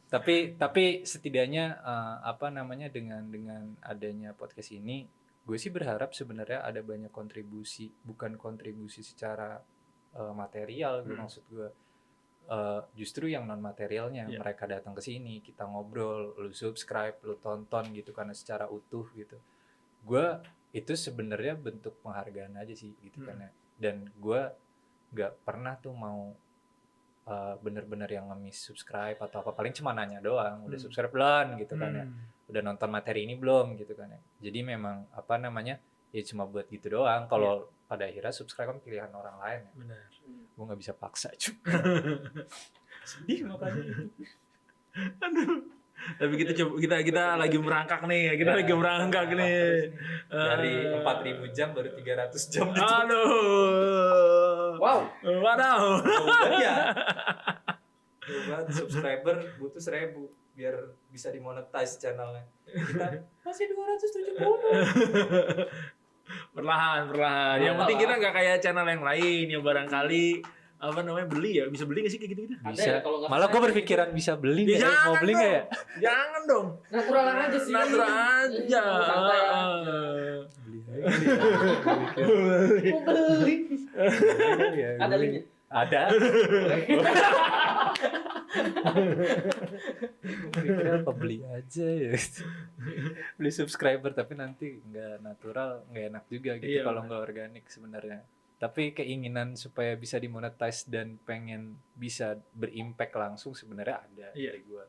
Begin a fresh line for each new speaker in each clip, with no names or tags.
Tapi setidaknya apa namanya dengan adanya podcast ini, gue sih berharap sebenarnya ada banyak kontribusi, bukan kontribusi secara material, gue maksud gue justru yang non materialnya, mereka datang ke sini, kita ngobrol, lu subscribe, lu tonton gitu karena secara utuh gitu. Gue itu sebenarnya bentuk penghargaan aja sih gitu kan ya. Dan gue nggak pernah tuh mau bener-bener yang nge-miss subscribe atau apa, paling cuma nanya doang, udah subscribe belum gitu kan ya, udah nonton materi ini belum gitu kan ya. Jadi memang apa namanya ya cuma buat gitu doang. Kalau pada akhirnya subscribe kan pilihan orang lain ya.
Benar.
Gue nggak bisa paksa juga. Sedih makanya itu.
Aduh. Tapi kita lagi merangkak nih, lagi merangkak nih.
Dari 4.000 jam baru 300 jam gitu.
Aduh. Waduh.
Ya. Coba subscriber butuh 1.000 biar bisa dimonetize channelnya. Kita masih 270.
Perlahan. Yang penting kita nggak kayak channel yang lain yang barangkali apa namanya beli ya, bisa beli nggak sih kayak gitu?
Bisa. Malah gue berpikiran bisa beli nggak?
Ya,
mau beli nggak ya?
Jangan dong.
Natural aja sih.
Natural aja.
Beli aja.
Mau beli. Ada linknya?
Ada. Pikirnya apa beli aja ya. Beli subscriber tapi nanti nggak natural, nggak enak juga gitu kalau nggak organik sebenarnya. Tapi keinginan supaya bisa dimonetize dan pengen bisa berimpact langsung sebenarnya ada dari gue.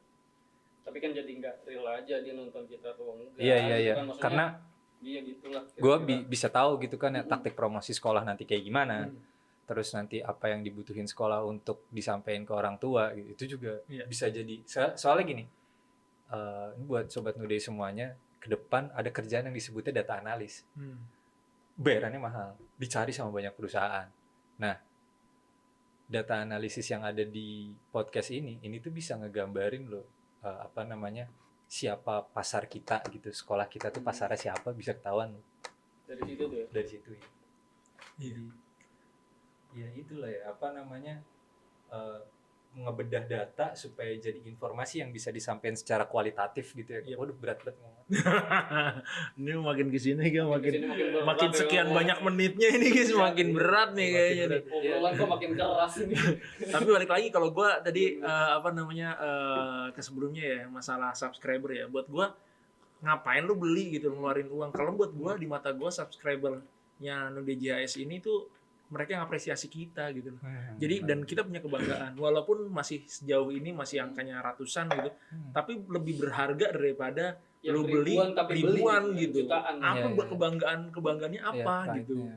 Tapi kan jadi nggak real aja dia nonton kita tuh enggak.
Iya.
Kan
karena
dia gitulah.
Gue bisa tahu gitu kan ya taktik promosi sekolah nanti kayak gimana. Terus nanti apa yang dibutuhin sekolah untuk disampaikan ke orang tua gitu. Itu juga bisa jadi. Soalnya gini, ini buat Sobat Nude semuanya, ke depan ada kerjaan yang disebutnya data analis. Bayarannya mahal, dicari sama banyak perusahaan. Nah, data analisis yang ada di podcast ini tuh bisa ngegambarin loh apa namanya siapa pasar kita gitu, sekolah kita tuh pasarnya siapa bisa ketahuan loh.
Dari situ tuh ya.
Dari situ ya. Jadi ya itulah ya apa namanya ngebedah data supaya jadi informasi yang bisa disampaikan secara kualitatif gitu ya. Waduh berat banget ngomong.
Ini makin kesini kan makin sekian banyak menitnya ini guys makin berat nih kayaknya nih.
Obrolan kok makin keras ini.
Tapi balik lagi kalau gue tadi apa namanya ke sebelumnya ya masalah subscriber ya, buat gue ngapain lu beli gitu ngeluarin uang. Kalau buat gue di mata gue subscribernya Nude JHS ini tuh mereka yang apresiasi kita gitu loh. Jadi dan kita punya kebanggaan walaupun masih sejauh ini masih angkanya ratusan gitu, tapi lebih berharga daripada ya, lu beli ribuan gitu. Jutaan. Apa buat kebanggaannya apa gitu.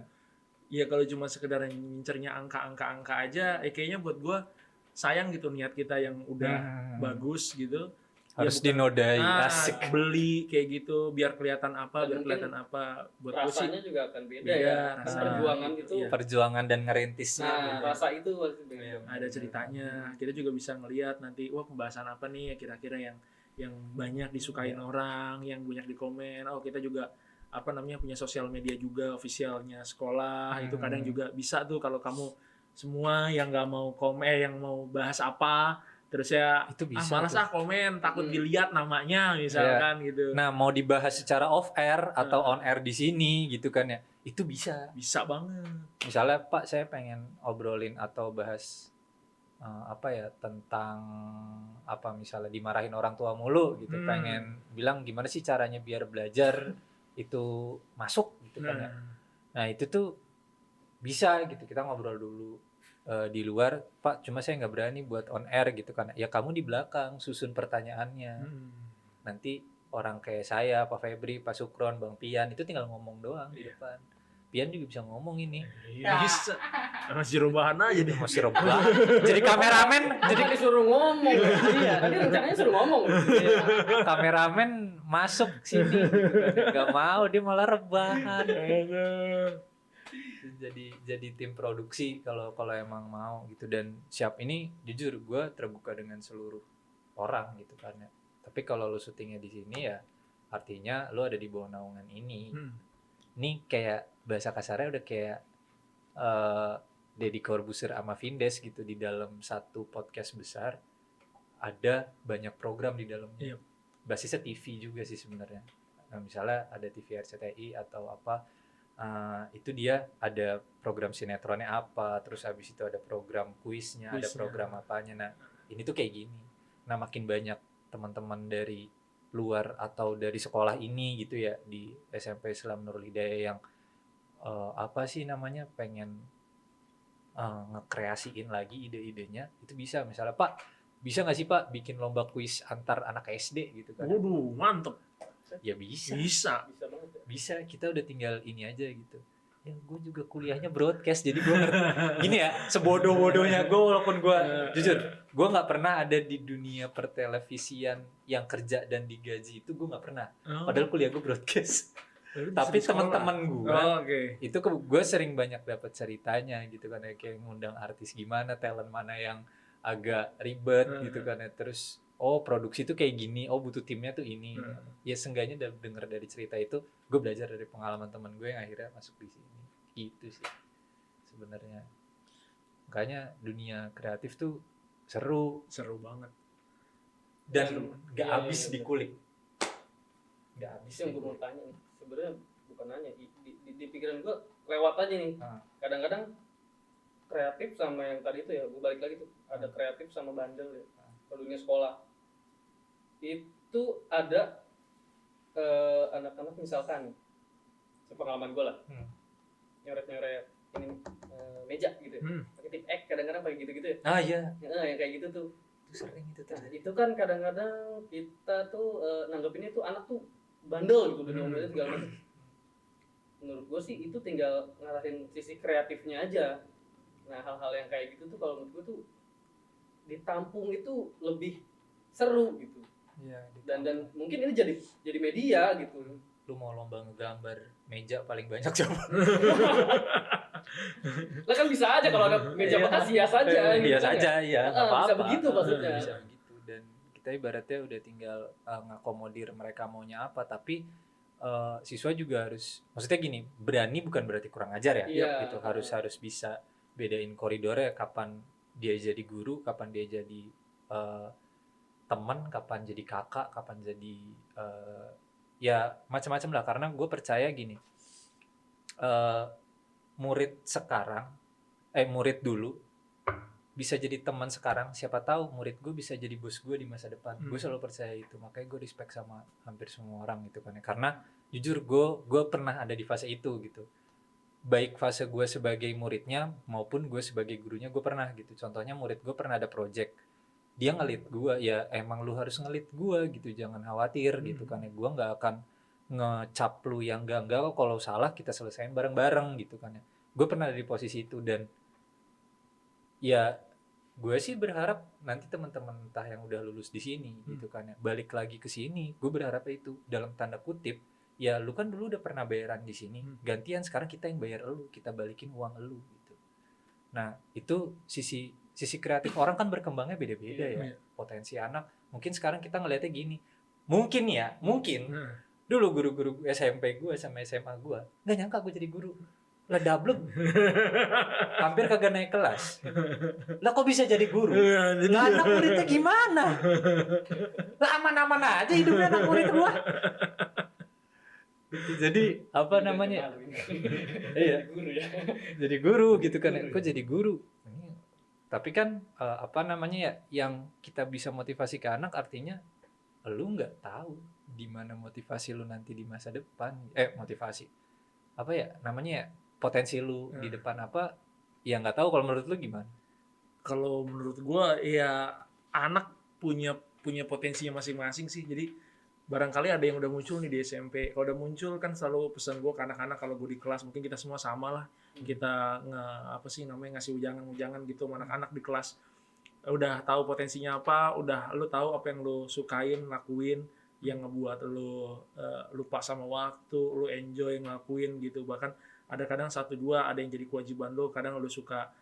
Ya kalau cuma sekedar ngincernya angka aja kayaknya buat gua sayang gitu niat kita yang udah bagus gitu.
Harus ya, dinodai, asik.
Beli kayak gitu biar kelihatan apa, biar kelihatan apa. Buat
rasanya juga akan beda ya. Perjuangan itu.
Perjuangan dan ngerintisnya.
Nah, rasa itu pasti beda.
Ada ceritanya. Kita juga bisa ngelihat nanti, wah pembahasan apa nih kira-kira yang banyak disukain orang, yang banyak di komen. Oh kita juga apa namanya punya sosial media juga officialnya sekolah. Itu kadang juga bisa tuh kalau kamu semua yang nggak mau komen, yang mau bahas apa. Terus ya
itu bisa
malas komen takut dilihat namanya misalkan gitu.
Nah mau dibahas secara off air atau on air di sini gitu kan ya itu bisa
banget.
Misalnya Pak saya pengen obrolin atau bahas apa ya tentang apa misalnya dimarahin orang tua mulu gitu pengen bilang gimana sih caranya biar belajar itu masuk gitu kan ya. Nah itu tuh bisa gitu kita ngobrol dulu. Di luar Pak cuma saya nggak berani buat on air gitu kan ya kamu di belakang susun pertanyaannya nanti orang kayak saya Pak Febri Pak Sukron Bang Pian itu tinggal ngomong doang di depan Pian juga bisa ngomong ini
bisa masih rebahan aja deh
masih rebahan jadi kameramen jadi
disuruh ngomong iya tadi rencananya suruh ngomong
kameramen masuk sini gitu kan nggak mau dia malah rebahan jadi tim produksi kalau emang mau gitu dan siap ini jujur gue terbuka dengan seluruh orang gitu kan ya tapi kalau lu syutingnya di sini ya artinya lu ada di bawah naungan ini ini kayak bahasa kasarnya udah kayak Deddy Corbuzier sama Vindes gitu di dalam satu podcast besar ada banyak program di dalamnya.
Iya.
Basisnya TV juga sih sebenarnya. Nah, misalnya ada TV RCTI atau apa, itu dia ada program sinetronnya apa, terus habis itu ada program kuisnya, ada
Kuisnya.
program apanya. Nah, ini tuh kayak gini. Nah, makin banyak teman-teman dari luar atau dari sekolah ini gitu ya di SMP Islam Nurul Hidayah yang apa sih namanya pengen ngekreasiin lagi ide-idenya, itu bisa. Misalnya, Pak, bisa nggak sih Pak bikin lomba kuis antar anak SD gitu kan?
Waduh, mantep.
Ya bisa,
Bisa.
Bisa banget ya.
bisa. Kita udah tinggal ini aja gitu. Ya gue juga kuliahnya broadcast, jadi gue gini ya, sebodoh-bodohnya gue, walaupun gue jujur, gue nggak pernah ada di dunia pertelevisian yang kerja dan digaji, itu gue nggak pernah. Padahal kuliah gue broadcast. Tapi teman-teman gue
oke.
itu gue sering banyak dapat ceritanya gitu kan ya, kayak ngundang artis gimana, talent mana yang agak ribet gitu kan ya, terus produksi tuh kayak gini, butuh timnya tuh ini. Ya seenggaknya denger dari cerita itu, gue belajar dari pengalaman teman gue yang akhirnya masuk di sini. Gitu sih sebenarnya. Makanya dunia kreatif tuh seru
banget.
dan gak
Iya,
habis
iya,
dikulik. Gak habis
Itu yang gue mau
dikulik.
tanya nih. Sebenarnya bukan nanya, di pikiran gue lewat aja nih. Kadang-kadang kreatif sama yang tadi itu ya, gue balik lagi tuh. Ada kreatif sama bandel ya. Kalau dunia sekolah itu ada anak-anak misalkan, sepengalaman gue lah, nyoret-nyoret ini meja gitu ya. Pakai tip X kadang-kadang pakai gitu-gitu ya.
Iya,
Yang kayak gitu tuh.
itu sering itu
Nah,
terjadi.
itu kan kadang-kadang kita tuh nanggepinnya tuh anak tuh bandel gitu, dan ngomongnya segala macam. Menurut gue sih itu tinggal ngarahin sisi kreatifnya aja. Nah, hal-hal yang kayak gitu tuh kalau menurut gue tuh ditampung itu lebih seru gitu.
Iya,
Dan mungkin ini jadi media gitu.
lu mau lomba ngegambar meja paling banyak siapa?
Lah kan bisa aja kalau ada meja bekas hias aja gitu
Biasa
kan
aja
ya.
ya, nggak apa-apa.
Bisa begitu maksudnya.
Bisa begitu, dan kita ibaratnya udah tinggal ngakomodir mereka maunya apa, tapi siswa juga harus, maksudnya gini, berani bukan berarti kurang ajar ya.
Iya.
Gitu, harus bisa bedain koridornya, kapan dia jadi guru, kapan dia jadi teman, kapan jadi kakak, kapan jadi ya macam-macam lah. Karena gue percaya gini, murid dulu bisa jadi teman sekarang, siapa tahu murid gue bisa jadi bos gue di masa depan. Gue selalu percaya itu, makanya gue respect sama hampir semua orang gitu kan ya. Karena jujur gue pernah ada di fase itu gitu, baik fase gue sebagai muridnya maupun gue sebagai gurunya, gue pernah gitu. Contohnya murid gue pernah ada project, dia ngelit gue, ya emang lu harus ngelit gue gitu, jangan khawatir gitu kan ya. Gue nggak akan ngecap lu yang enggak kok, kalau salah kita selesain bareng-bareng gitu kan ya. Gue pernah ada di posisi itu, dan ya gue sih berharap nanti teman-teman entah yang udah lulus di sini gitu kan ya, balik lagi ke sini, gue berharap itu dalam tanda kutip, ya lu kan dulu udah pernah bayaran di sini, gantian sekarang kita yang bayar elu, kita balikin uang elu gitu. Nah itu sisi kreatif orang kan berkembangnya beda-beda ya. Potensi anak mungkin sekarang kita ngelihatnya gini, mungkin dulu guru-guru SMP gue sama SMA gue nggak nyangka gue jadi guru, lah dablek, hampir kagak naik kelas. Lah kok bisa jadi guru? Lah anak muridnya gimana? Lah aman-aman aja hidupnya anak murid gua. Jadi apa namanya? Iya.
Guru ya.
Jadi guru gitu kan. Kok jadi guru? Tapi kan apa namanya ya, yang kita bisa motivasi ke anak, artinya lu nggak tahu di mana motivasi lu nanti di masa depan. Motivasi apa ya namanya ya, potensi lu di depan apa, ya nggak tahu. Kalau menurut lu gimana?
Kalau menurut gua ya anak punya potensinya masing-masing sih. Jadi barangkali ada yang udah muncul nih di SMP. Kalau udah muncul kan selalu pesan gua ke anak-anak, kalau gua di kelas, mungkin kita semua sama lah. Kita ngasih ujangan-ujangan gitu sama anak-anak di kelas. Udah tahu potensinya apa, udah lu tahu apa yang lu sukain, lakuin, yang ngebuat lu lupa sama waktu, lu enjoy ngelakuin gitu. Bahkan ada kadang 1-2 ada yang jadi kewajiban lu, kadang lu suka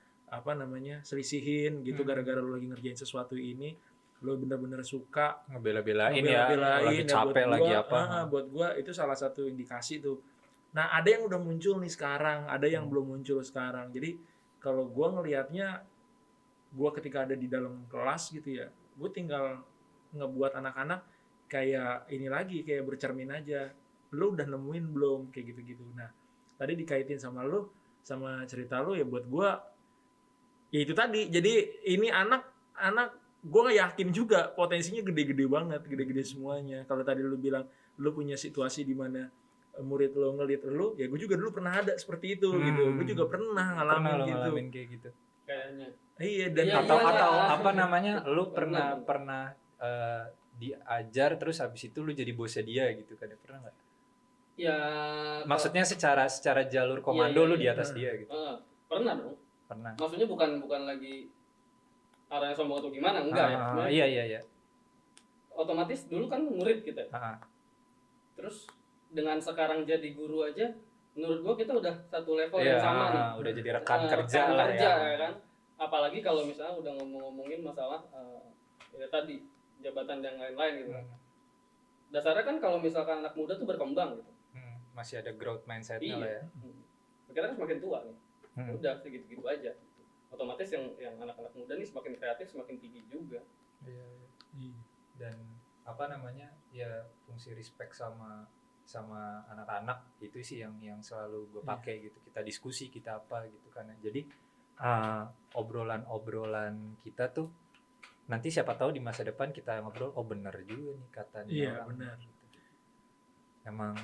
selisihin gitu gara-gara lu lagi ngerjain sesuatu ini, lu bener-bener suka
Ngebela-belain ya, lagi capek
buat
lagi
gua,
apa.
buat gua itu salah satu indikasi tuh. Nah, ada yang udah muncul nih sekarang, ada yang belum muncul sekarang. Jadi kalau gua ngelihatnya, gua ketika ada di dalam kelas gitu ya, gue tinggal ngebuat anak-anak kayak ini lagi, kayak bercermin aja. Lu udah nemuin belum kayak gitu-gitu. Nah, tadi dikaitin sama lu, sama cerita lu ya buat gue, ya itu tadi. Jadi ini anak gue yakin juga potensinya gede-gede banget, gede-gede semuanya. Kalau tadi lu bilang lu punya situasi di mana murid lo ngelit lu, ya gue juga dulu pernah ada seperti itu gitu. Gue juga pernah ngalamin
lo
gitu.
ngalamin kayak gitu.
Kayaknya.
Iya, dan
Iya,
atau
iyalah.
apa namanya, lu
Pernah.
pernah diajar terus habis itu lu jadi bosnya dia gitu kan, pernah nggak?
Ya.
Maksudnya secara jalur komando
Iya,
lu
iya,
di atas dia gitu.
Pernah dong.
Pernah.
Maksudnya bukan lagi arahnya sombong atau gimana, enggak ya. Sebenarnya
Iya.
otomatis dulu kan murid kita. Terus dengan sekarang jadi guru aja, menurut gua kita udah satu level yang sama nih.
Udah jadi rekan kerja
rekan
lah
kerja,
ya.
ya kan. Apalagi kalau misalnya udah ngomongin masalah ya tadi jabatan dan lain-lain gitu. Dasarnya kan kalau misalkan anak muda tuh berkembang gitu.
Masih ada growth mindset-nya lah ya.
Kita kan semakin tua nih. Udah segitu-gitu aja. Otomatis yang anak-anak muda nih semakin kreatif, semakin tinggi juga.
Iya. Dan apa namanya, ya fungsi respect sama anak-anak itu sih yang selalu gue pakai gitu. Kita diskusi, kita apa gitu kan. Jadi obrolan kita tuh nanti siapa tahu di masa depan kita ngobrol, oh benar juga nih katanya.
Iya, benar.
Gitu. Emang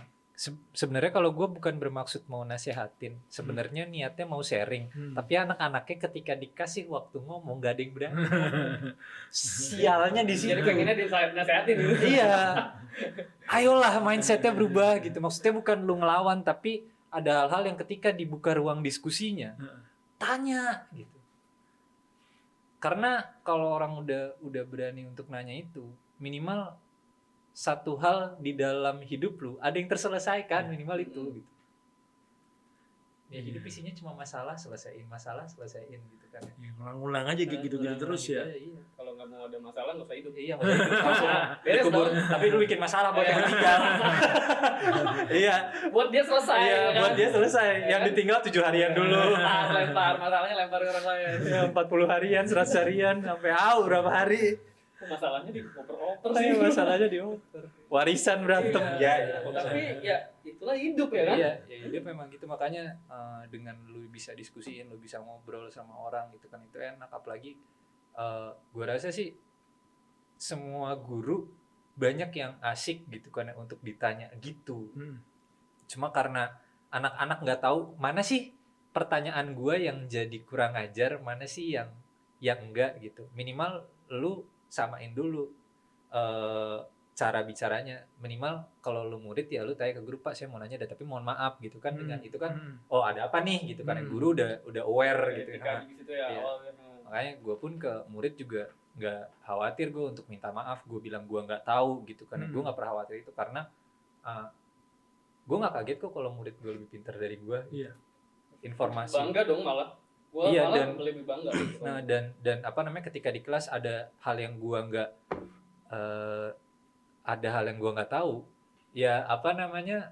sebenarnya kalau gue bukan bermaksud mau nasehatin, sebenarnya niatnya mau sharing. Tapi anak-anaknya ketika dikasih waktu ngomong gak ada yang berani. Sialnya di sini.
Jadi pengennya dinasehatin gitu.
Iya. Ayolah mindsetnya berubah gitu. Maksudnya bukan lu ngelawan, tapi ada hal-hal yang ketika dibuka ruang diskusinya, tanya gitu. Karena kalau orang udah berani untuk nanya itu, minimal satu hal di dalam hidup lu ada yang terselesaikan, minimal itu gitu. Ya hidup isinya cuma masalah selesaiin gitu kan.
Ya, ngulang-ngulang aja gitu terus ya.
Iya. Kalau nggak mau ada masalah nggak usah hidup.
Iya, nggak usah hidup langsung
Beres
dikubur.
dong.
Tapi lu bikin masalah buat yang tinggal. Iya.
Buat dia selesai.
Iya,
ya kan?
buat dia selesai. Yang ditinggal 7 harian dulu.
Lempar masalahnya lempar ke orang lain.
Ya, 40 harian, 100 harian sampai berapa hari.
Masalahnya dioper-oper sih.
Iya, masalahnya dioper. Warisan berantem.
Iya. Tapi ya itulah hidup ya kan.
Iya, ya hidup memang gitu. Makanya dengan lu bisa diskusiin, lu bisa ngobrol sama orang gitu kan, itu enak. Apalagi gue rasa sih semua guru banyak yang asik gitu kan untuk ditanya gitu. Cuma karena anak-anak nggak tahu mana sih pertanyaan gue yang jadi kurang ajar, mana sih yang enggak gitu. Minimal lu samain dulu cara bicaranya. Minimal kalau lu murid ya lu tanya ke guru, Pak saya mau nanya tapi mohon maaf gitu kan. Dengan itu kan oh ada apa nih gitu kan. Guru udah aware gitu kan.
Gitu ya,
iya. Makanya gue pun ke murid juga nggak khawatir gue untuk minta maaf. Gue bilang gue nggak tahu gitu kan. Gue nggak pernah khawatir itu karena gue nggak kaget kok kalau murid gue lebih pintar dari gue.
Iya.
Informasi. Bangga dong malah. Gua
iya,
malah
dan
lebih bangga. Gitu.
Nah dan apa namanya, ketika di kelas ada hal yang gue nggak tahu, ya apa namanya,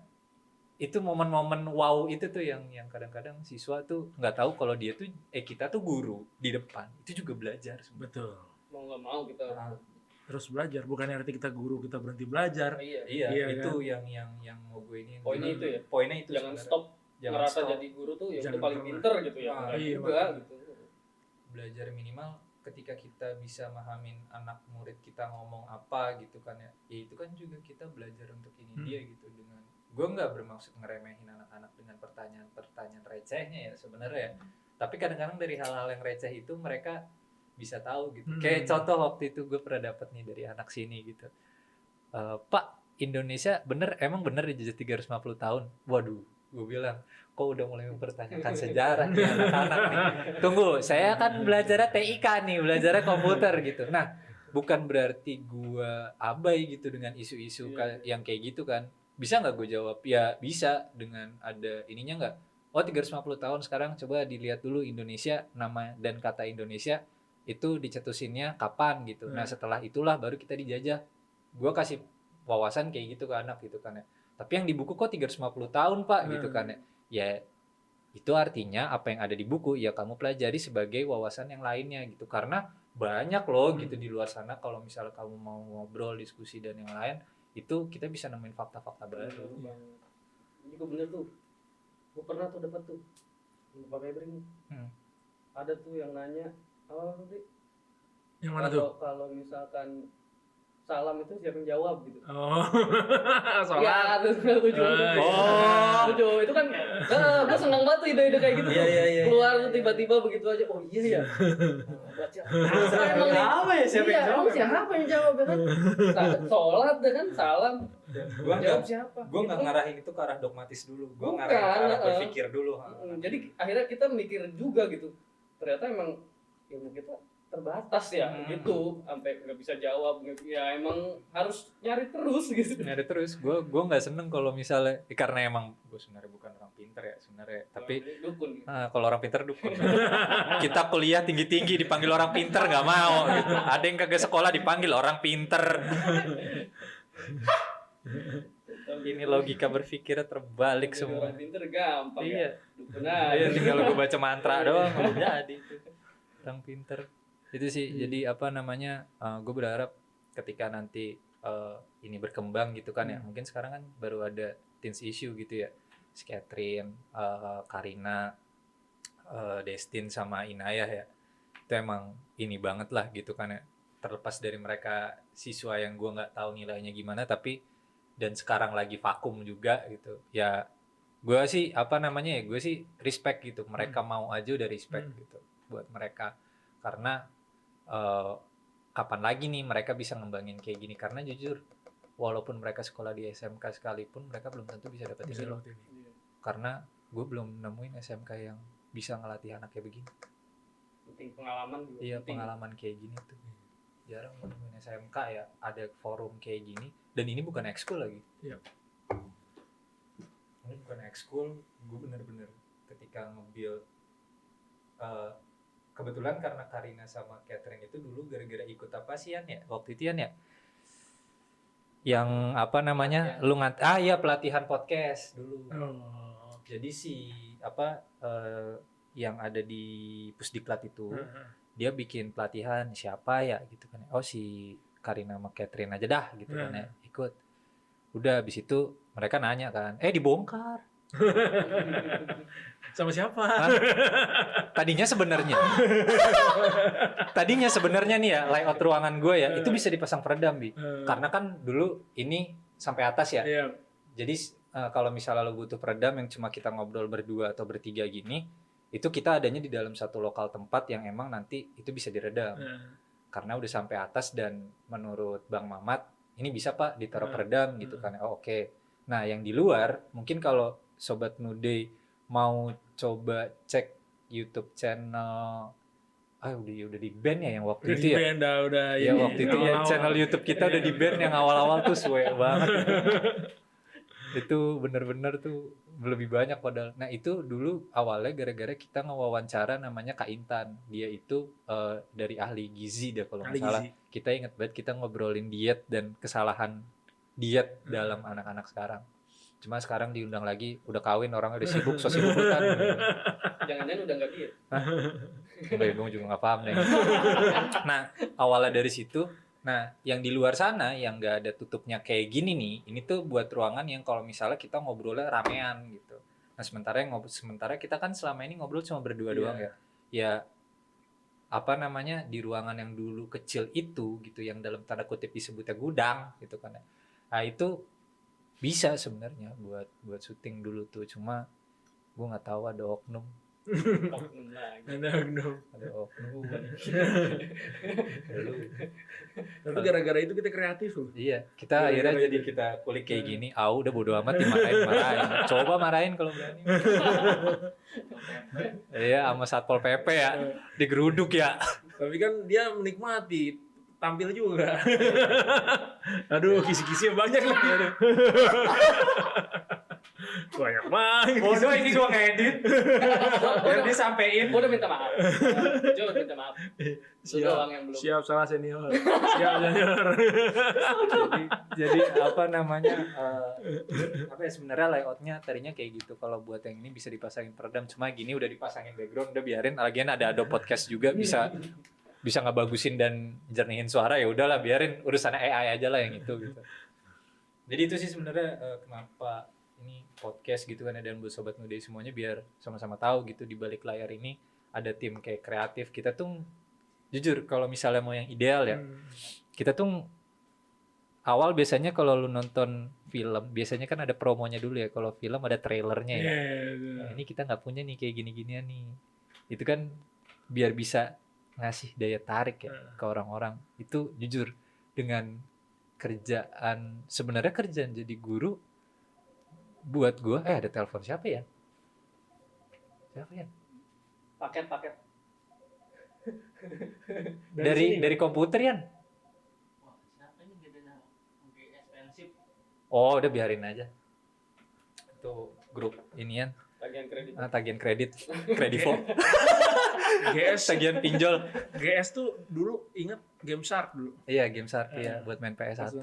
itu momen-momen wow itu tuh yang kadang-kadang siswa tuh nggak tahu kalau dia tuh kita tuh guru di depan itu juga belajar.
Betul.
Mau nggak mau kita
terus belajar, bukan arti kita guru kita berhenti belajar.
Iya itu kan? yang mau gue ini. Poinnya itu
jangan stop. Ngerasa jadi guru tuh ya udah paling pinter gitu ya.
Iya,
juga gitu.
Belajar minimal ketika kita bisa mahamin anak murid kita ngomong apa gitu kan ya itu kan juga kita belajar untuk ini dia gitu. Dengan gue nggak bermaksud ngeremehin anak-anak dengan pertanyaan recehnya ya sebenarnya, tapi kadang-kadang dari hal-hal yang receh itu mereka bisa tahu gitu. Kayak contoh waktu itu gue pernah dapat nih dari anak sini gitu, Pak Indonesia emang bener dijajah 350 tahun. Waduh, gue bilang kok udah mulai mempertanyakan sejarah nih anak-anak nih. Tunggu, saya kan belajarnya TIK nih, belajarnya komputer gitu. Nah, bukan berarti gue abai gitu dengan isu-isu yang kayak gitu kan. Bisa nggak gue jawab? Ya bisa, dengan ada ininya nggak? Oh 350 tahun sekarang coba dilihat dulu Indonesia, nama dan kata Indonesia itu dicetusinnya kapan gitu. Nah setelah itulah baru kita dijajah. Gue kasih wawasan kayak gitu ke anak gitu kan ya. Tapi yang di buku kok 350 tahun Pak gitu kan ya. Ya itu artinya apa yang ada di buku ya kamu pelajari sebagai wawasan yang lainnya gitu. Karena banyak loh gitu di luar sana. Kalau misalnya kamu mau ngobrol, diskusi dan yang lain, itu kita bisa nemuin fakta-fakta baru.
Ini juga bener tuh, gue pernah tuh dapat tuh Pak Febri nih. Ada tuh yang nanya apa sih,
Yang mana tuh?
kalau misalkan salam itu siapa yang jawab gitu.
Oh.
Ya,
Sholat.
lucu. Lucu. Itu kan gue seneng banget tuh ide-ide kayak gitu.
Iya.
Keluar tuh tiba-tiba begitu aja. Oh iya ya. Baca. Emang nih.
Apa ya siapa yang jawab?
Emang siapa yang jawab ya kan? Sholat ya kan, salam.
Gua
Jawab
nggak
siapa?
gua nggak
Gitu.
ngarahin itu ke arah dogmatis dulu. Gua
Bukan,
ngarahin ke arah berpikir dulu.
Jadi akhirnya kita mikir juga gitu. Ternyata emang ilmu kita terbatas ya gitu, sampai nggak bisa jawab. Ya emang harus nyari terus gitu.
Nyari terus. Gua nggak seneng kalau misalnya karena emang gue sebenarnya bukan orang pinter ya sebenarnya. Tapi
dukun.
kalau orang pinter dukun. Kita kuliah tinggi-tinggi dipanggil orang pinter nggak mau. Gitu. Ada yang kagak sekolah dipanggil orang pinter. Ini logika berpikirnya terbalik
Jadi
semua.
orang pinter gampang
Iya.
ya. Dukun aja.
Iya, tinggal gue baca mantra doang udah jadi itu. Orang pinter. Itu sih. Jadi apa namanya? Gue berharap ketika nanti ini berkembang gitu kan ya. Mungkin sekarang kan baru ada teens issue gitu ya. Si Catherine, Karina, Destin sama Inayah ya. Itu emang ini banget lah gitu kan ya. Terlepas dari mereka siswa yang gue nggak tahu nilainya gimana, tapi dan sekarang lagi vakum juga gitu ya. Gue sih apa namanya ya, gue sih respect gitu, mereka mau aja udah respect gitu buat mereka, karena kapan lagi nih mereka bisa ngembangin kayak gini. Karena jujur walaupun mereka sekolah di SMK sekalipun mereka belum tentu bisa dapat ini loh, karena gue belum nemuin SMK yang bisa ngelatih anak kayak begini.
Penting pengalaman juga.
Iya,
penting.
pengalaman kayak gini tuh jarang nemuin SMK ya, ada forum kayak gini. Dan ini bukan ekskul lagi.
Iya.
Ini bukan ekskul, gue bener-bener ketika nge-build kebetulan karena Karina sama Catherine itu dulu gara-gara ikut apa sih Yan ya? Waktu itu Yan ya? Yang apa namanya? Iya, pelatihan podcast dulu.
Oh.
Jadi si yang ada di Pusdiklat itu dia bikin pelatihan siapa ya gitu kan. Oh si Karina sama Catherine aja dah gitu kan ya, ikut. Udah habis itu mereka nanya kan, dibongkar.
Sama siapa?
Tadinya sebenarnya nih ya, layout ruangan gue ya itu bisa dipasang peredam Bi. Karena kan dulu ini sampai atas ya.
Iya.
Jadi kalau misalnya lo butuh peredam yang cuma kita ngobrol berdua atau bertiga gini, itu kita adanya di dalam satu lokal tempat yang emang nanti itu bisa diredam. Karena udah sampai atas dan menurut Bang Mamat ini bisa Pak ditaruh peredam gitu kan. Oh, oke. Nah yang di luar mungkin kalau Sobat Nude mau coba cek YouTube channel udah di ban ya yang waktu itu ya.
Udah
Ya waktu itu ya channel YouTube kita udah di ban yang awal-awal tuh suwe banget. Itu bener-bener tuh lebih banyak padahal. Nah itu dulu awalnya gara-gara kita ngewawancara namanya Kak Intan. Dia itu dari ahli gizi deh kalau nggak salah. Kita inget banget kita ngobrolin diet dan kesalahan diet dalam anak-anak sekarang. Cuma sekarang diundang lagi, udah kawin, orangnya udah sibuk, so sibuk kan.
Jangan-jangan udah nggak diet.
Gue juga nggak paham deh. Nah awalnya dari situ. Nah, yang di luar sana yang nggak ada tutupnya kayak gini nih, ini tuh buat ruangan yang kalau misalnya kita ngobrolnya ramean gitu. Nah, sementara kita kan selama ini ngobrol cuma berdua doang ya. Ya apa namanya di ruangan yang dulu kecil itu gitu, yang dalam tanda kutip disebutnya gudang gitu kan. Nah, itu bisa sebenarnya buat syuting dulu tuh, cuma gue nggak tahu ada oknum.
Ada oknum. Tapi gara-gara itu kita kreatif loh.
Iya, kita akhirnya jadi kita kulik kayak gini. Udah bodo amat dimarahin. Coba marahin kalau berani. Iya, sama Satpol PP ya, digeruduk ya.
Tapi kan dia menikmati tampil juga. Aduh, kisi-kisi banyak lah. Banyak banget.
Bodoh ini gua ngedit. Biar disampein.
Gua udah minta maaf. Jujur minta maaf. Doang yang belum.
Siap salah senior. Siap senior.
jadi apa namanya? Apa ya sebenarnya layoutnya tadinya kayak gitu. Kalau buat yang ini bisa dipasangin peredam, cuma gini udah dipasangin background, udah biarin. Lagian ada Adobe Podcast juga bisa bisa ngebagusin dan jernihin suara, ya udahlah biarin urusannya AI aja lah yang itu gitu. Jadi itu sih sebenarnya kenapa ini podcast gitu kan, dan buat sobat muda semuanya biar sama-sama tahu gitu di balik layar ini ada tim kayak kreatif. Kita tuh jujur kalau misalnya mau yang ideal ya, kita tuh awal biasanya kalau lu nonton film biasanya kan ada promonya dulu ya, kalau film ada trailernya ya. Nah, ini kita nggak punya nih kayak gini-ginian nih. Itu kan biar bisa ngasih daya tarik ya ke orang-orang. Itu jujur dengan sebenarnya kerjaan jadi guru buat gue ada telepon siapa ya?
Paket
dari komputer ya.
wah siapa ini bedanya GS Pensip
Oh udah biarin aja. Itu grup inian
tagihan kredit
kredivo.
GS
Tagihan pinjol.
GS tuh dulu inget Game Shark dulu.
Iya game Shark ya buat main PS1.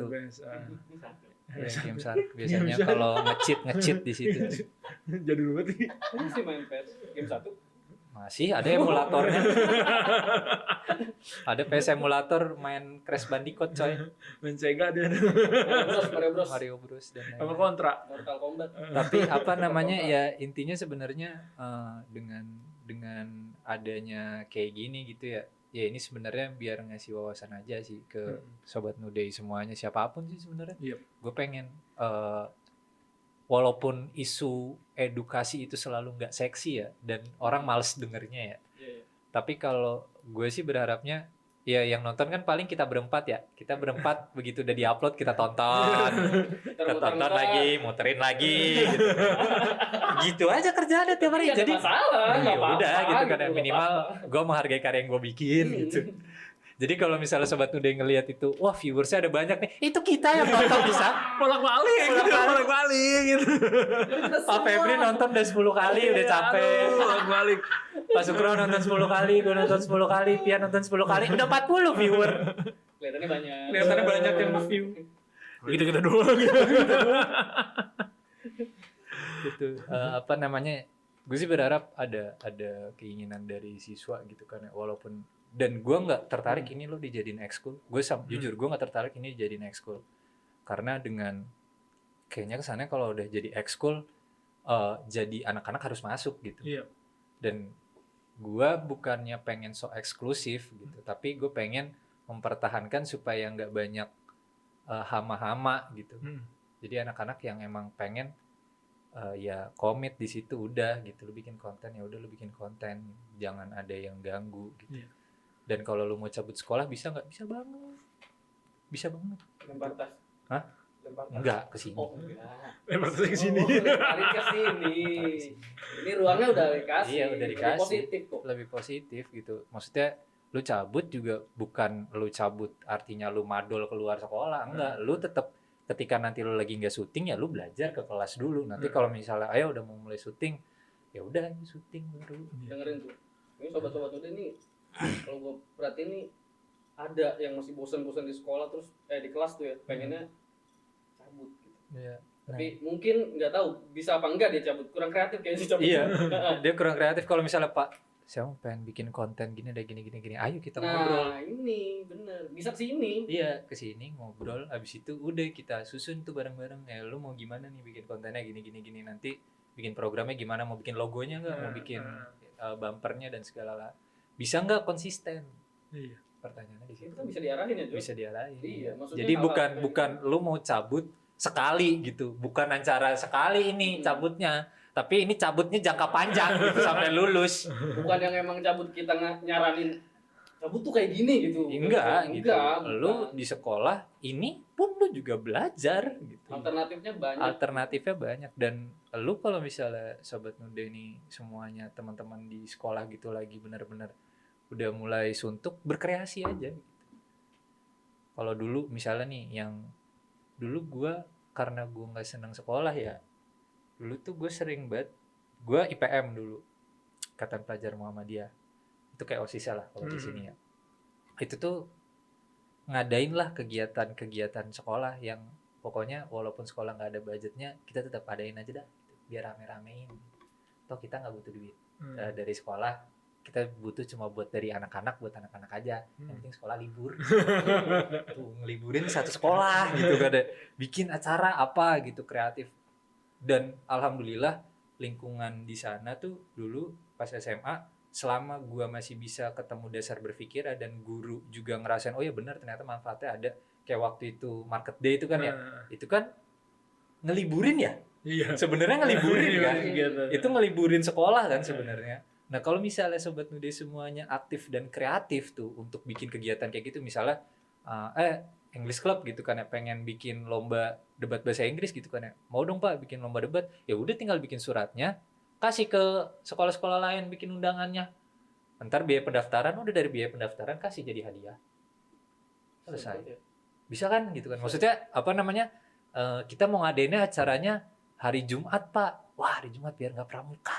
Iya, game Shark biasanya
Game Shark.
kalau nge-cheat di situ.
Jadul banget nih.
masih main PS game 1
Masih ada emulatornya. Ada PS emulator main Crash Bandicoot coy.
Main Sega dia
Mario Bros dan
sama
lain-lain.
Kontra.
Mortal Kombat
Tapi apa namanya ya intinya sebenarnya dengan adanya kayak gini gitu ya. Ya ini sebenarnya biar ngasih wawasan aja sih ke sobat Nudei semuanya, siapapun sih sebenarnya.
Yep.
Gue pengen walaupun isu edukasi itu selalu nggak seksi ya dan orang males dengernya ya.
Iya.
Tapi kalau gue sih berharapnya ya yang nonton kan paling kita berempat ya. Kita berempat begitu udah diupload kita tonton. Kita tonton lagi, muterin lagi gitu. Gitu aja kerjaannya tiap hari. Jadi
masalah
ya udah gitu kan ya, minimal gue menghargai karya yang gue bikin gitu. Jadi kalau misalnya sobat Nude ngelihat itu, wah viewersnya ada banyak nih, itu kita yang nonton bisa.
Bolak-balik gitu.
Pak Febri nonton udah 10 kali, udah capek.
Bolak-balik.
Pak Sukro nonton 10 kali, gue nonton 10 kali, Pia nonton 10 kali, udah 40 viewer.
Kelihatannya banyak
yang view.
Gitu kita doang.
Gitu. Apa namanya? Gue sih berharap ada keinginan dari siswa gitu kan, walaupun dan gue nggak tertarik ini lo dijadiin ekskul. Gue jujur gue nggak tertarik ini dijadiin ekskul karena dengan kayaknya kesannya kalau udah jadi ekskul jadi anak-anak harus masuk gitu.
Iya.
Dan gue bukannya pengen so eksklusif gitu, tapi gue pengen mempertahankan supaya nggak banyak hama-hama gitu. Jadi anak-anak yang emang pengen ya komit di situ udah gitu, lu bikin konten ya udah lu bikin konten, jangan ada yang ganggu gitu.
Iya.
Dan kalau lu mau cabut sekolah bisa nggak? Bisa banget.
lempar tas.
Hah?
Lempar tas.
Enggak ke sini.
Oh enggak.
Lempar ke sini.
Tarik ke sini. Ini ruangnya udah dikasih.
Iya udah dikasih.
Lebih positif kok.
Lebih positif gitu. Maksudnya lu cabut juga bukan lu cabut artinya lu madol keluar sekolah, enggak. Lu tetap ketika nanti lu lagi nggak syuting ya lu belajar ke kelas dulu. Nanti kalau misalnya ayo udah mau mulai syuting, ya udah syuting baru.
Dengerin tuh. Ini sobat-sobat udah nih, kalau gue perhatiin nih ada yang masih bosan-bosan di sekolah terus di kelas tuh ya pengennya cabut gitu.
Iya.
Tapi mungkin nggak tahu bisa apa enggak dia cabut, kurang kreatif kayaknya cabut.
Iya. Dia kurang kreatif. Kalau misalnya Pak, saya mau pengen bikin konten gini deh gini. Ayo kita ngobrol.
Nah ini bener bisa kesini.
Iya kesini ngobrol. Abis itu udah kita susun tuh bareng-bareng. Lu mau gimana nih bikin kontennya gini. Nanti bikin programnya gimana? Mau bikin logonya nggak? Mau bikin bumpernya dan segala. Bisa nggak konsisten?
Iya.
Pertanyaannya di situ.
Itu kan bisa diarahin ya, Jo?
Bisa diarahin.
Iya, maksudnya
jadi
hal-hal
bukan lu mau cabut sekali gitu, bukan acara sekali ini cabutnya, tapi ini cabutnya jangka panjang gitu sampai lulus.
Bukan yang emang cabut kita nyaranin cabut tuh kayak gini gitu.
Enggak gitu.
Bukan.
Lu di sekolah ini pun lu juga belajar gitu. Alternatifnya banyak dan lu kalau misalnya sobat Nude ini semuanya teman-teman di sekolah gitu lagi benar-benar udah mulai suntuk, berkreasi aja gitu. Kalau dulu misalnya nih yang dulu gue karena gue nggak senang sekolah ya, dulu tuh gue sering banget, gue IPM dulu, Ikatan Pelajar Muhammadiyah, itu kayak OSIS lah kalau di sini ya. Itu tuh ngadain lah kegiatan sekolah yang pokoknya walaupun sekolah nggak ada budgetnya kita tetap adain aja dah gitu, biar rame-ramein. Toh kita nggak butuh duit dari sekolah, kita butuh cuma buat dari anak-anak, buat anak-anak aja. Yang penting sekolah libur. Tuh ngeliburin satu sekolah gitu kan, bikin acara apa gitu kreatif. Dan alhamdulillah lingkungan di sana tuh dulu pas SMA, selama gua masih bisa ketemu dasar berpikir dan guru juga ngerasain oh ya benar ternyata manfaatnya ada. Kayak waktu itu market day itu kan ya, itu kan ngeliburin ya.
Iya.
Sebenarnya ngeliburin kan.
Gitu.
Itu ngeliburin sekolah kan sebenarnya. Nah kalau misalnya Sobat Nude semuanya aktif dan kreatif tuh untuk bikin kegiatan kayak gitu, misalnya English Club gitu kan ya, pengen bikin lomba debat bahasa Inggris gitu kan ya, mau dong Pak bikin lomba debat, ya udah tinggal bikin suratnya, kasih ke sekolah-sekolah lain bikin undangannya, ntar biaya pendaftaran, udah dari biaya pendaftaran kasih jadi hadiah, selesai. Bisa kan gitu kan, maksudnya apa namanya, kita mau ngadainnya acaranya hari Jumat Pak, wah hari Jumat biar nggak pramuka.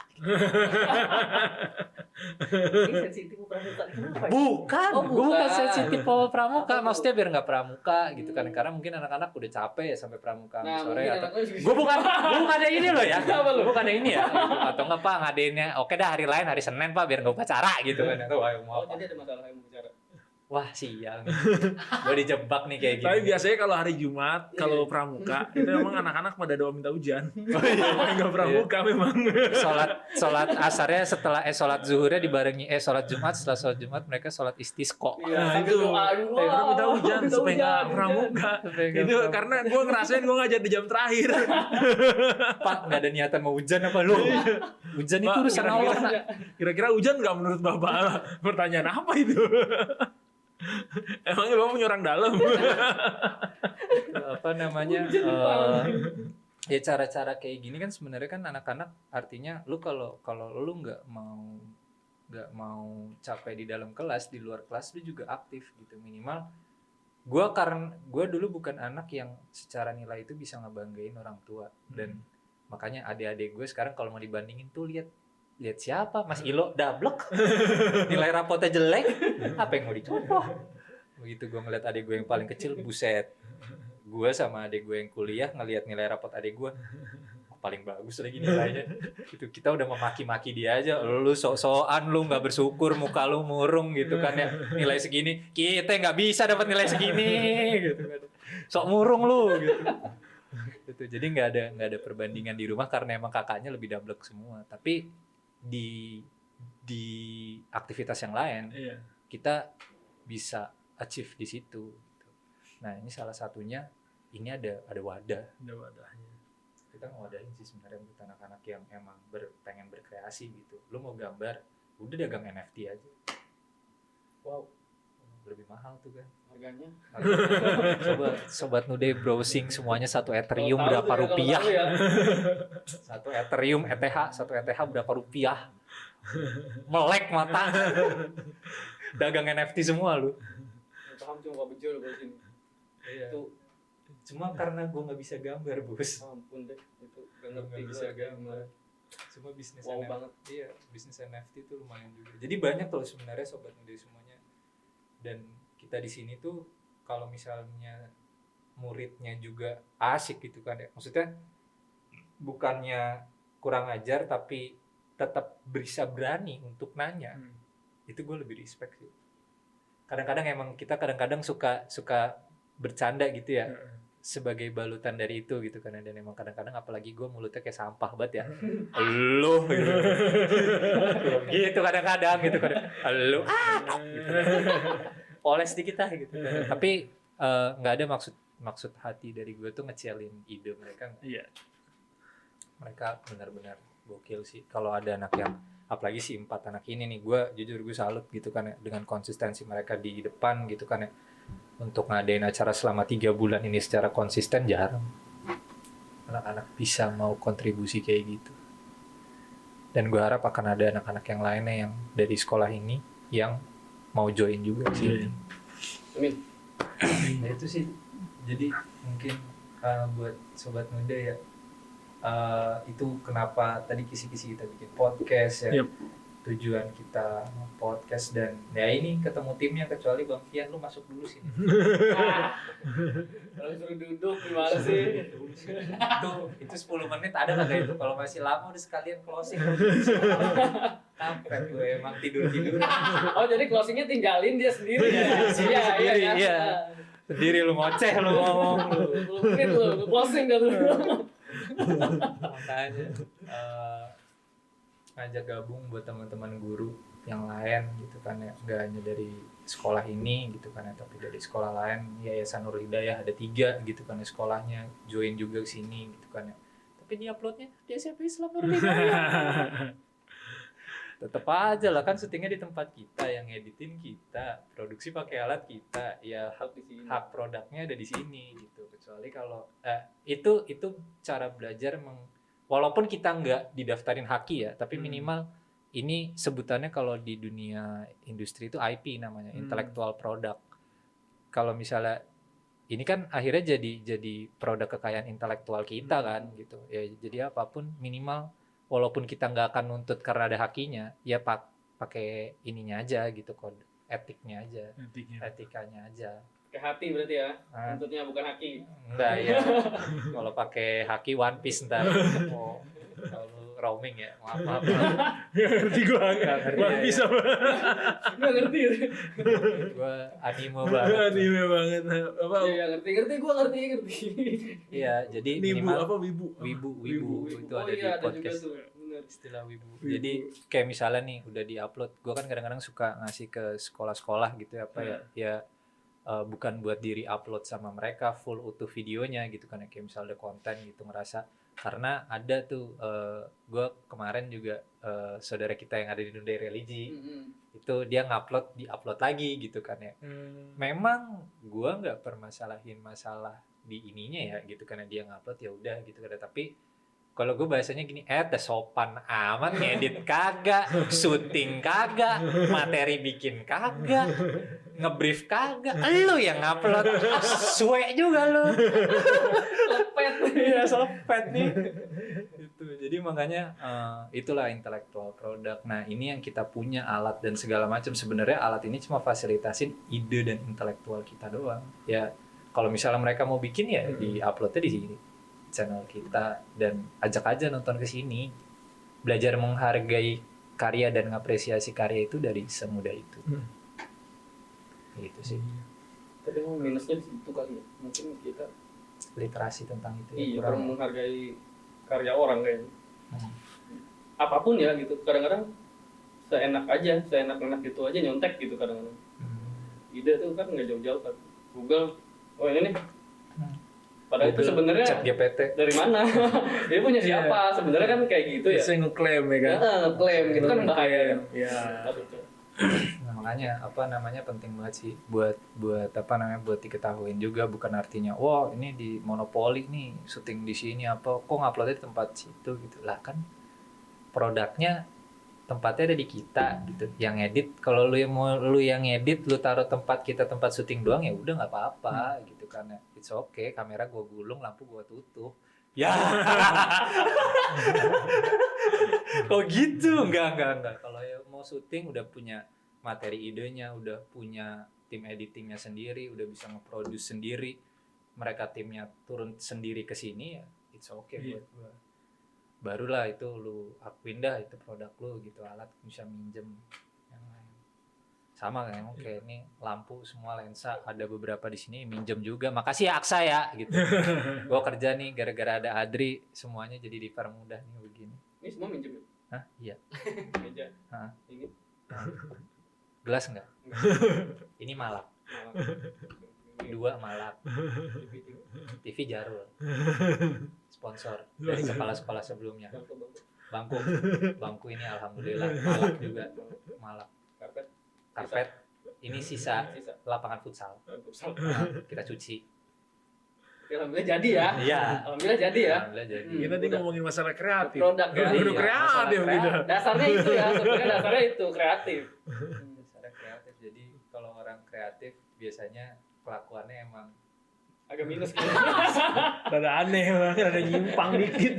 Ini sensitif pramuka kenapa?
Bukan,
Oh,
gue bukan
bukan.
sensitif sama pramuka,
Apa
maksudnya biar nggak pramuka gitu kan, karena mungkin anak-anak udah capek ya sampai pramuka sampai
Nah,
sore
mungkin
atau
anaknya juga-
gue bukan ada ini loh ya,
Apa lu?
bukan ada ini ya, gitu. Atau nggak Pak ngadainnya, oke dah hari lain hari Senin Pak biar nggak upacara gitu kan, wah mau
Oh,
apa?
jadi ada masalah yang mau bicara.
Wah sial nih, gue dijebak nih kayak gini.
Tapi biasanya kalau hari Jumat, kalau pramuka, itu memang anak-anak pada doa minta hujan. Enggak pramuka memang.
Sholat asarnya setelah sholat zuhurnya dibarengi sholat Jumat, setelah sholat Jumat mereka sholat istisqa.
Nah,
sambil
itu.
doa,
Orang minta hujan
minta
supaya nggak
hujan.
pramuka.
Supaya nggak
Itu
pramuka.
karena gue ngerasain gue ngajar di jam terakhir.
Pak nggak ada niatan mau hujan apa lu? Hujan itu
Pak,
urusan Allah nak.
Kira-kira hujan nggak menurut Bapak? Pertanyaan apa itu? Emangnya Bapak punya orang dalam?
Apa namanya ya cara-cara kayak gini kan sebenarnya kan anak-anak, artinya lu kalau lu nggak mau capek di dalam kelas, di luar kelas lu juga aktif gitu minimal. Karena gue dulu bukan anak yang secara nilai itu bisa ngebanggain orang tua, dan makanya adik-adik gue sekarang kalau mau dibandingin tuh lihat siapa Mas Ilo dablek nilai rapotnya jelek, apa yang mau dicontoh. Begitu gue ngeliat adik gue yang paling kecil, buset, gue sama adik gue yang kuliah ngelihat nilai rapot adik gue paling bagus lagi nilainya. Itu kita udah memaki-maki dia aja, lu sok-sokan, lu nggak bersyukur, muka lu murung gitu kan ya, nilai segini kita nggak bisa dapat nilai segini gitu kan, sok murung lu gitu. Gitu. Jadi nggak ada perbandingan di rumah karena emang kakaknya lebih dablek semua, tapi di aktivitas yang lain
Iya.
kita bisa achieve di situ. Nah ini salah satunya, ini ada wadah.
Ada wadahnya.
Kita ngewadahin sih sebenarnya buat anak-anak yang emang pengen berkreasi gitu. Lu mau gambar, udah dagang NFT aja. Wow, lebih mahal tuh kan.
Harganya.
Sobat Nude browsing semuanya satu Ethereum
Kalau tahu
berapa
tuh ya, kalau
rupiah?
tahu ya.
Satu Ethereum satu ETH berapa rupiah? Melek mata. Dagang NFT semua lu.
Yang paham cuma Pak Bejo loh sini.
Iya.
Itu
Cuma karena gue nggak bisa gambar bos.
ampun deh, itu gak
Nggak
ngerti
bisa
gua.
gambar. Cuma bisnis
Wow
NFT.
banget.
Iya, bisnis NFT tuh lumayan juga. Jadi banyak loh sebenarnya Sobat Nude semuanya. Dan kita di sini tuh kalau misalnya muridnya juga asik gitu kan ya. Maksudnya bukannya kurang ajar tapi tetap bisa berani untuk nanya. Itu gue lebih respect sih. Kadang-kadang emang kita suka bercanda gitu ya. Sebagai balutan dari itu gitu kan, dan emang kadang-kadang apalagi gue mulutnya kayak sampah banget ya. Elu gitu. Gitu kadang-kadang gitu kan. Elu gitu. Poles dikit lah gitu. Tapi nggak ada maksud hati dari gue tuh ngecilin ide mereka.
Iya.
Mereka benar-benar gokil sih. Kalau ada anak yang, apalagi si 4 anak ini nih, gue salut gitu kan ya, dengan konsistensi mereka di depan gitu kan ya, untuk ngadain acara selama 3 bulan ini secara konsisten. Jarang anak-anak bisa mau kontribusi kayak gitu, dan gue harap akan ada anak-anak yang lainnya yang dari sekolah ini yang mau join juga sih.
Amin.
Nah itu sih, jadi mungkin buat Sobat Muda ya, itu kenapa tadi kisi-kisi kita bikin podcast ya.
Yep.
tujuan kita podcast dan ya ini ketemu timnya, kecuali Bang Fian, lu masuk dulu sini.
Kalau suruh duduk gimana sih?
itu 10 menit ada kagak itu? Kalau masih lama udah sekalian closing. Kampret gue emang tidur.
Oh jadi closingnya tinggalin dia sendiri ya?
Sendiri,
kan?
iya. Sendiri lu ngoceh lu ngomong lu.
10 menit lu closing dah lu.
Makanya ngajak gabung buat teman-teman guru yang lain gitu kan ya, nggak hanya dari sekolah ini gitu kan ya, tapi dari sekolah lain. Yayasan Nurul Hidayah ada 3 gitu kan ya sekolahnya, join juga ke sini gitu kan ya, tapi di uploadnya di SMP Islam Nurul Hidayah. Tetep aja lah kan, syutingnya di tempat kita, yang editin kita, produksi pakai alat kita, ya
Hak di sini.
hak produknya ada di sini gitu. Kecuali kalau itu cara belajar walaupun kita nggak didaftarin haki ya, tapi minimal ini sebutannya kalau di dunia industri itu IP namanya, intellectual product. Kalau misalnya ini kan akhirnya jadi produk kekayaan intelektual kita kan gitu ya, jadi apapun minimal walaupun kita nggak akan nuntut karena ada hakinya, ya pakai ininya aja gitu, kode etiknya aja, etikanya aja.
Pakai hati berarti ya, nuntutnya bukan haki.
Enggak ya. Kalau pakai haki One Piece ntar. Oh, kalau roaming ya, maaf.
Ngerti gua
Nggak ngerti
One
ya,
Piece
ya.
apa?
Nggak ngerti.
Gua anime banget.
Anime banget. Apa?
Iya ngerti. Gua ngerti.
Iya, jadi
Nibu
minimal
apa wibu?
wibu itu
Oh
ada di
iya ada juga
podcast.
tuh. Bener.
Istilah wibu. Jadi kayak misalnya nih udah di-upload, gua kan kadang-kadang suka ngasih ke sekolah-sekolah gitu ya, apa ya bukan buat diri upload sama mereka full utuh videonya gitu kan ya, kayak misalnya ada konten gitu, ngerasa karena ada tuh gue kemarin juga saudara kita yang ada di dunia religi itu dia di-upload lagi gitu kan ya. Memang gue nggak permasalahin masalah di ininya ya gitu, karena dia ngupload ya udah gitu kan ya. Tapi kalau gue bahasanya gini, sopan amat, ngedit kagak, syuting kagak, materi bikin kagak, ngebrief kagak, lu yang ngupload, suwe juga lu.
Lepet.
Iya, selepet nih. Itu. Jadi makanya itulah intellectual product. Nah, ini yang kita punya alat dan segala macam. Sebenarnya alat ini cuma fasilitasin ide dan intelektual kita doang. Ya, kalau misalnya mereka mau bikin ya di-uploadnya di sini channel kita, dan ajak aja nonton ke sini, belajar menghargai karya dan ngapresiasi karya itu dari semudah itu. Gitu sih.
Tapi emang minusnya di situ kali ya, mungkin kita
Literasi tentang itu
iya
kurang.
kurang menghargai karya orang kayaknya. Apapun ya gitu, kadang-kadang seenak gitu aja nyontek gitu kadang-kadang. Ide tuh kan nggak jauh-jauh kan, Google, oh ini nih. Padahal itu sebenarnya
Chat GPT
dari mana? Dia punya siapa? Sebenarnya kan kayak gitu ya.
Bisa ngeklaim ya kan?
Ngeklaim gitu kan bahaya.
Ya.
Nah, makanya penting banget sih buat buat diketahuin juga, bukan artinya wah ini di monopoli nih syuting di sini apa kok nguploadnya di tempat situ gitu lah, kan produknya tempatnya ada di kita gitu, yang edit kalau lu yang edit lu taruh tempat kita, tempat syuting doang, ya udah nggak apa-apa gitu kan ya, it's okay, kamera gua gulung, lampu gua tutup ya. Kok gitu? Enggak. Kalau ya mau syuting udah punya materi idenya, udah punya tim editingnya sendiri, udah bisa nge-produce sendiri, mereka timnya turun sendiri ke sini, ya it's okay buat gua. Barulah itu lu akuin dah itu produk lu gitu, alat bisa minjem yang lain. Sama kan emang kayak ini lampu semua lensa ada beberapa di sini minjem juga. Makasih ya Aksa ya gitu. Gua kerja nih gara-gara ada Adri semuanya jadi dipermudah nih begini.
Ini semua minjem ya?
Hah? Iya.
Meja.
Hah?
Ini
Gelas enggak? Ini malak. 2 malak. TV Jarul. Sponsor dari kepala sekolah sebelumnya. Bangku ini alhamdulillah malak juga. Malak. Karpet. Ini sisa lapangan futsal. Nah, kita cuci.
Alhamdulillah jadi ya.
Iya.
Alhamdulillah jadi ya.
Alhamdulillah jadi.
Kita tadi ngomongin masalah kreatif.
Produk ya.
Udah
Iya,
kreatif
masalah
gitu.
Dasarnya itu ya, sebenarnya dasarnya itu kreatif.
Dasarnya kreatif. Jadi kalau orang kreatif biasanya kelakuannya emang
Agak minus gitu.
Rada aneh banget, rada nyimpang dikit.